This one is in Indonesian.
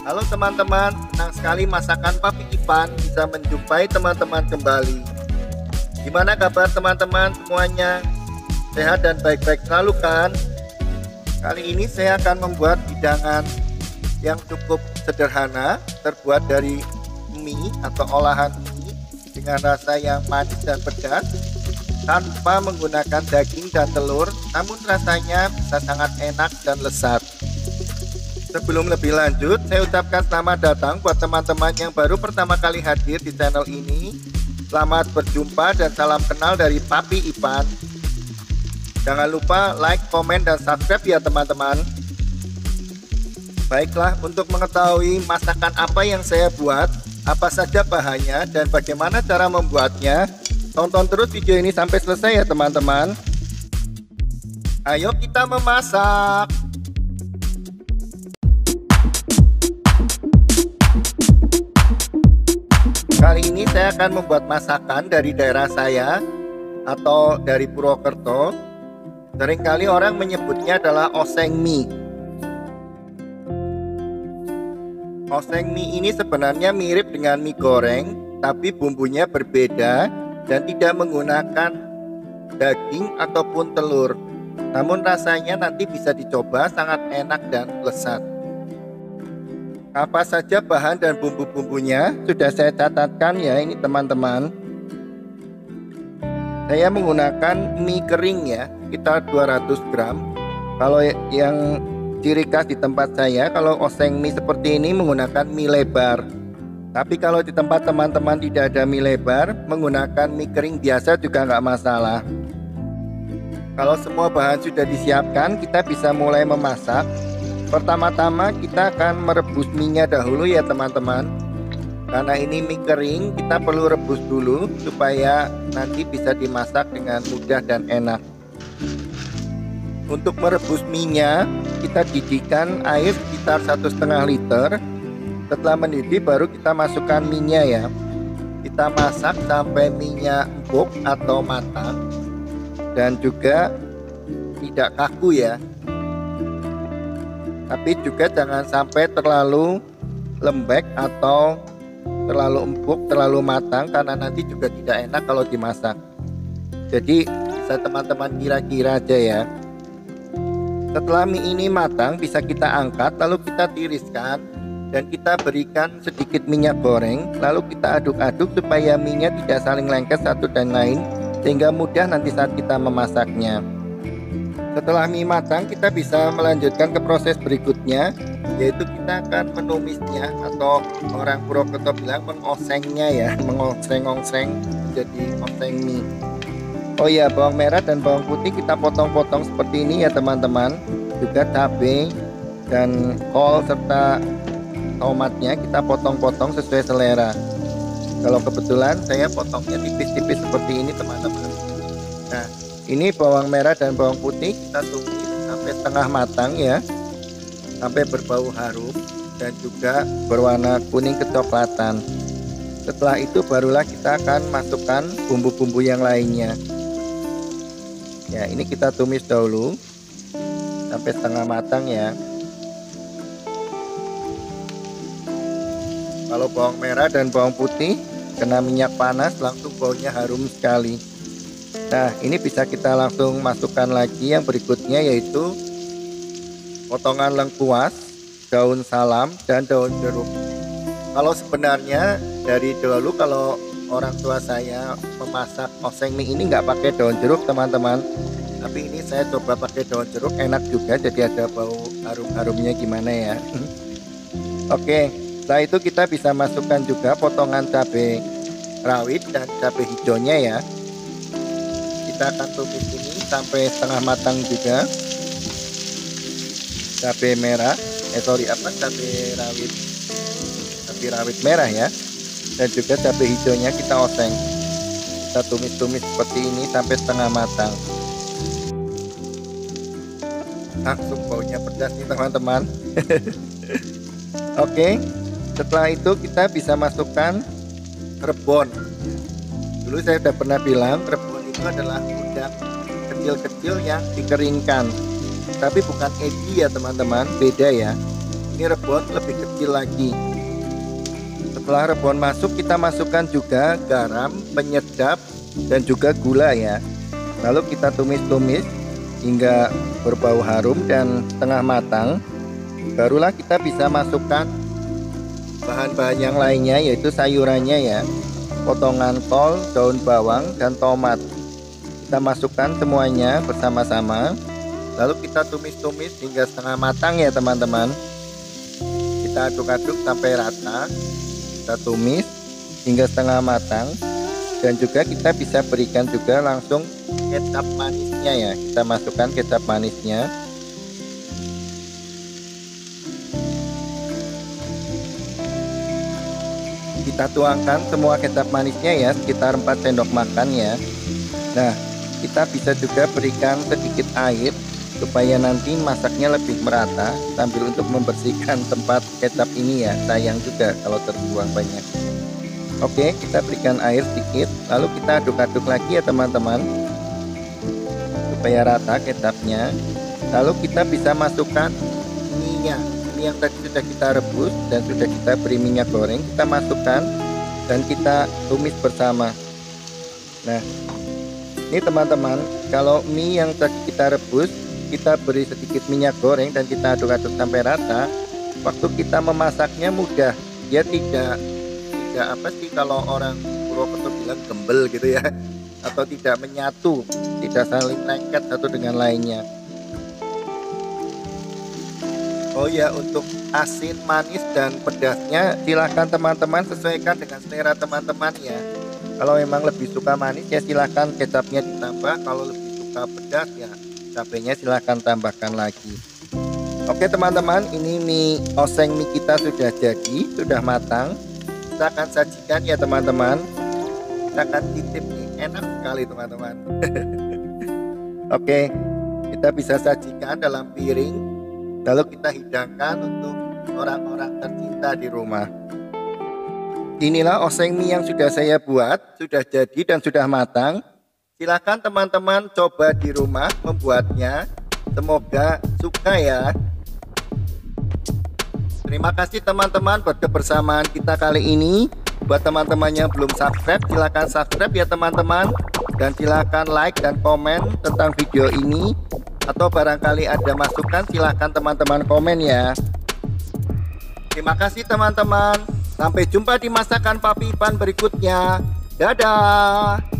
Halo teman-teman, senang sekali masakan Papi Ipan bisa menjumpai teman-teman kembali. Gimana kabar teman-teman semuanya? Sehat dan baik-baik selalu kan? Kali ini saya akan membuat hidangan yang cukup sederhana, terbuat dari mie atau olahan mie dengan rasa yang manis dan pedas, tanpa menggunakan daging dan telur, namun rasanya bisa sangat enak dan lezat. Sebelum lebih lanjut, saya ucapkan selamat datang buat teman-teman yang baru pertama kali hadir di channel ini. Selamat berjumpa dan salam kenal dari Papi Ipan. Jangan lupa like, komen, dan subscribe ya teman-teman. Baiklah, untuk mengetahui masakan apa yang saya buat, apa saja bahannya, dan bagaimana cara membuatnya, tonton terus video ini sampai selesai ya teman-teman. Ayo kita memasak. Kali ini saya akan membuat masakan dari daerah saya atau dari Purwokerto. Seringkali orang menyebutnya adalah oseng mie. Oseng mie ini sebenarnya mirip dengan mie goreng, tapi bumbunya berbeda dan tidak menggunakan daging ataupun telur. Namun rasanya nanti bisa dicoba, sangat enak dan lezat. Apa saja bahan dan bumbu-bumbunya sudah saya catatkan ya ini teman-teman. Saya menggunakan mie kering ya, sekitar 200 gram. Kalau yang ciri khas di tempat saya, kalau oseng mie seperti ini menggunakan mie lebar. Tapi kalau di tempat teman-teman tidak ada mie lebar, menggunakan mie kering biasa juga nggak masalah. Kalau semua bahan sudah disiapkan, kita bisa mulai memasak. Pertama-tama kita akan merebus mie-nya dahulu ya teman-teman. Karena ini mie kering, kita perlu rebus dulu supaya nanti bisa dimasak dengan mudah dan enak. Untuk merebus mie-nya, kita didihkan air sekitar 1,5 liter. Setelah mendidih baru kita masukkan mie-nya ya. Kita masak sampai mie-nya empuk atau matang dan juga tidak kaku ya. Tapi juga jangan sampai terlalu lembek atau terlalu empuk, terlalu matang, karena nanti juga tidak enak kalau dimasak. Jadi bisa teman-teman kira-kira aja ya. Setelah mie ini matang, bisa kita angkat, lalu kita tiriskan dan kita berikan sedikit minyak goreng, lalu kita aduk-aduk supaya mie-nya tidak saling lengket satu dan lain, sehingga mudah nanti saat kita memasaknya. Setelah mie matang, kita bisa melanjutkan ke proses berikutnya, yaitu kita akan menumisnya, atau orang Purwokerto bilang mengosengnya ya, mengoseng-oseng jadi oseng mie. Oh ya, bawang merah dan bawang putih kita potong-potong seperti ini ya teman-teman. Juga cabai dan kol serta tomatnya kita potong-potong sesuai selera. Kalau kebetulan saya potongnya tipis-tipis seperti ini teman-teman. Nah, ini bawang merah dan bawang putih kita tumis sampai setengah matang ya, sampai berbau harum dan juga berwarna kuning kecoklatan. Setelah itu barulah kita akan masukkan bumbu-bumbu yang lainnya. Ya, ini kita tumis dahulu sampai setengah matang ya. Kalau bawang merah dan bawang putih kena minyak panas langsung baunya harum sekali. Nah, ini bisa kita langsung masukkan lagi yang berikutnya, yaitu potongan lengkuas, daun salam, dan daun jeruk. Kalau sebenarnya dari dulu kalau orang tua saya memasak oseng mie ini nggak pakai daun jeruk teman-teman. Tapi ini saya coba pakai daun jeruk, enak juga, jadi ada bau harum-harumnya gimana ya. Oke, setelah itu kita bisa masukkan juga potongan cabai rawit dan cabai hijaunya ya. Kita akan tumis ini sampai setengah matang juga. Cabai merah, cabai rawit merah ya, dan juga cabai hijaunya kita oseng. Kita tumis-tumis seperti ini sampai setengah matang. Langsung baunya pedas nih teman-teman. Oke, setelah itu kita bisa masukkan rebon. Dulu saya sudah pernah bilang rebon itu adalah udang kecil-kecil yang dikeringkan, tapi bukan edi ya teman-teman, beda ya. ini rebon lebih kecil lagi. Setelah rebon masuk, kita masukkan juga garam, penyedap, dan juga gula ya. Lalu kita tumis-tumis hingga berbau harum dan setengah matang. Barulah kita bisa masukkan bahan-bahan yang lainnya, yaitu sayurannya ya. Potongan kol, daun bawang, dan tomat. Kita masukkan semuanya bersama-sama. Lalu kita tumis-tumis hingga setengah matang ya teman-teman. Kita aduk-aduk sampai rata. Kita tumis hingga setengah matang, dan juga kita bisa berikan juga langsung kecap manisnya ya. Kita masukkan kecap manisnya. Kita tuangkan semua kecap manisnya ya, sekitar 4 sendok makan ya. Nah, kita bisa juga berikan sedikit air supaya nanti masaknya lebih merata, sambil untuk membersihkan tempat kecap ini ya, sayang juga kalau terbuang banyak. Oke, kita berikan air sedikit, lalu kita aduk-aduk lagi ya teman-teman supaya rata kecapnya. Lalu kita bisa masukkan mie-nya, mie yang tadi sudah kita rebus dan sudah kita beri minyak goreng. Kita masukkan dan kita tumis bersama. Nah, ini teman-teman, kalau mie yang tadi kita rebus, kita beri sedikit minyak goreng dan kita aduk-aduk sampai rata. Waktu kita memasaknya mudah, dia tidak apa sih kalau orang Purwokerto bilang gembel gitu ya, atau tidak menyatu, tidak saling lengket satu dengan lainnya. Oh ya, untuk asin, manis, dan pedasnya silahkan teman-teman sesuaikan dengan selera teman-teman ya. Kalau memang lebih suka manis ya silahkan kecapnya ditambah, kalau lebih suka pedas ya cabenya silahkan tambahkan lagi. Oke teman-teman, ini mie oseng mie kita sudah jadi, sudah matang. Kita akan sajikan ya teman-teman. Kita akan cicip nih, enak sekali teman-teman. Oke, kita bisa sajikan dalam piring, lalu kita hidangkan untuk orang-orang tercinta di rumah. Inilah oseng mie yang sudah saya buat, sudah jadi dan sudah matang. Silakan teman-teman coba di rumah membuatnya. Semoga suka ya. Terima kasih teman-teman buat kebersamaan kita kali ini. Buat teman-teman yang belum subscribe, silakan subscribe ya teman-teman. Dan silakan like dan komen tentang video ini. Atau barangkali ada masukan, silakan teman-teman komen ya. Terima kasih teman-teman. Sampai jumpa di masakan Papi Ipan berikutnya. Dadah.